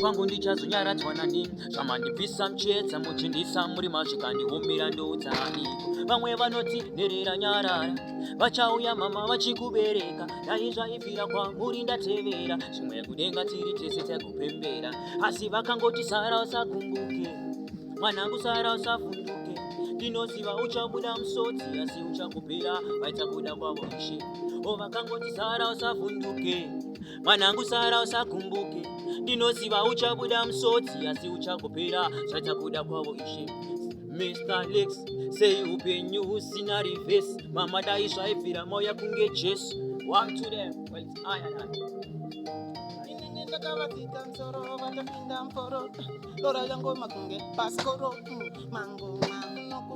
kwangu ndichazonyaradzwa nani zvamandibvisa mchiedza muchindisa muri mazvikandihumira ndoutani vamwe vanoti nherera nyarara vachauya mama vachikubereka dai zvaibvira kwamuri ndatevera zvimwe kudenga tiri tese takupembera asi vakangoti sara usakumbuke mwanangu sara usavhunduke ndinoziva uchabuda musodzi asi uchakupera vaita kuda kwavo ishe vakangoti sara usavhunduke mwanangu sara usakumbuke ndinoziva uchabuda musodzi asi uchakupera zvaita kuda kwavo ishe Mr. Lex say upenyu usina reverse mama dai zvaibvira mauya kunge Jesu one to them well it's I and I ndakavatika nsoro vatapinda mforo lora yangoma kunge paskoro mangoma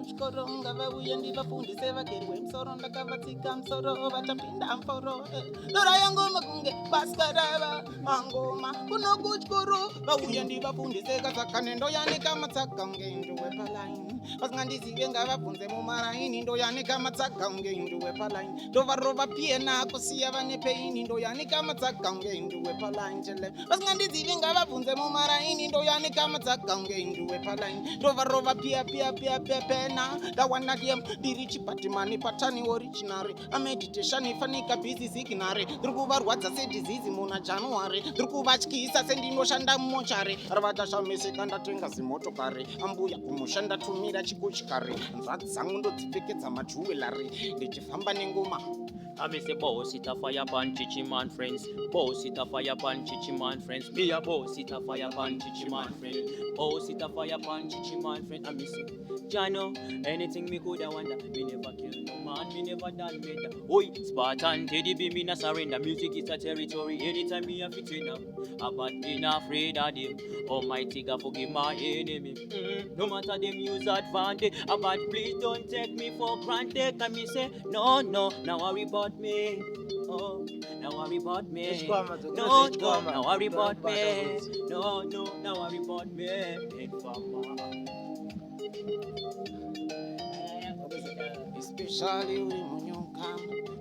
kuchikoro ngavauye ndivafundise vagerwe msoro ndakavatika msoro vatapinda mforo lora yangoma kunge paskarava mangoma kuno kuchikoro vauye ndivafundise kazakane ndoyanika matsaka ngenduwe palaini vasingandizive ngavabvunze mumaraini ndoyanika matsaka ngenduwe palaini ndovarova piena kusiya vane peini ndoyanika matsaka ngenduwe palaini vasingandizive ngavabvunze mumaraini ndoyanika matsaka ngenduwe palaini ndovarova pia pena dawana diem diri chipatimani patani originary ameditation ifanika busy signary ndiri kuvarwadza sedizizi muna January ndiri kuvatyisa sendinoshanda mumochari ravatashameseka ndatenga zimotokari ambuya kumushanda tumira chikochikari nzvadzi dzangu ndodzipfekedza majuwelary ndichifamba nengoma I say boss it a fire pan chichi man friends. Boss it a fire pan chichi man friends. Me a boss it a fire pan chichi man friend. Boss it a fire pan chichi man friend. I miss it. Jano, anything me coulda wonder. Me never kill no man, me never done murder. Oi, Spartan, Teddy be me na surrender. Music is a territory. Anytime me a fit in up, but me not afraid of them. Almighty God forgive my enemy. No matter them use advantage, but please don't take me for granted. Can me say no, now worry about me. Oh, now worry about me. No, now worry about me. No, now worry about me. Especially uri munyuka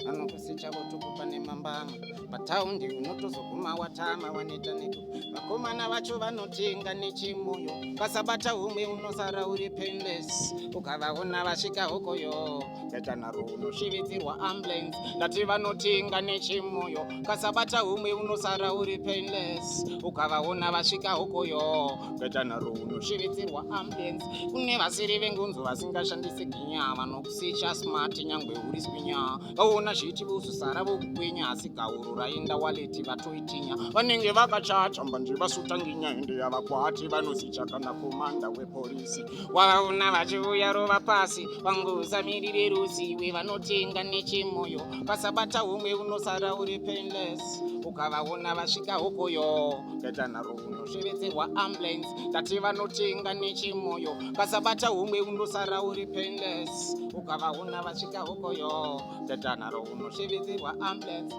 anokusicha votukupa nemambama pataundi unotozoguma watama waneta netu vakomana vacho vanotenga nechimoyo kasabata umwe unosara uri pendless ukavaona vasvika hokoyo kaita naro unosvividzirwa ambulance ndati vanotenga nechimoyo kasabata umwe unosara uri pendless ukavaona vasvika hokoyo kaita naro unosvividzirwa ambulance kune vasiri vengunzo vasingashandisi ginya vanokusicha smart nyangwe uri swinya vaona zviti vosara vokugwinya asi gauro raenda waleti vatoitinya vanenge vakachacha mbanje vasuta ngenyaende yavakwati vanosicha kana komanda wepolisi wavaona vachiuya rova pasi vangozamirire ruziwe vanotenga nechimoyo pasabata umwe unosara uri pendless ukavaona vasvika hokoyo kaita naro unosvevedzerwa ambulance ndati vanotenga nechimoyo pasabata umwe unosara uri pendless ukavaona vasvika hokoyo kaita naro unosvevedzerwa ambulance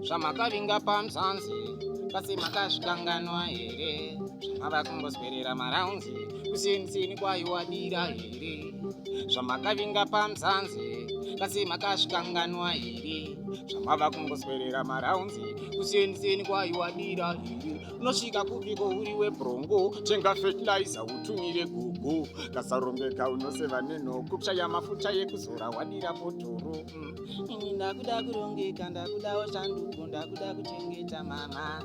zvamakavinga pamzanzi pasi makasvikanganwa here zvamava kungoswerera maraunzi kusinisini kwaiwadira here zvamakavinga pamzanzi pasi makasvikanganwa here zvamava kungoswerera maraunzi kusinisini kwaiwadira here unosvika kupiko uri webrongo tenga fertilizer utumire gugu kasarombeka unoseva nenhoku kushaya mafuta ekuzora wadira potoro ini ndakuda kurongeka ndakudawo shanduko ndakuda kuchengeta mama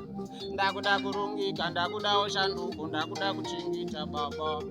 ndakuda kurongeka ndakudawo shanduko ndakuda kuchengeta baba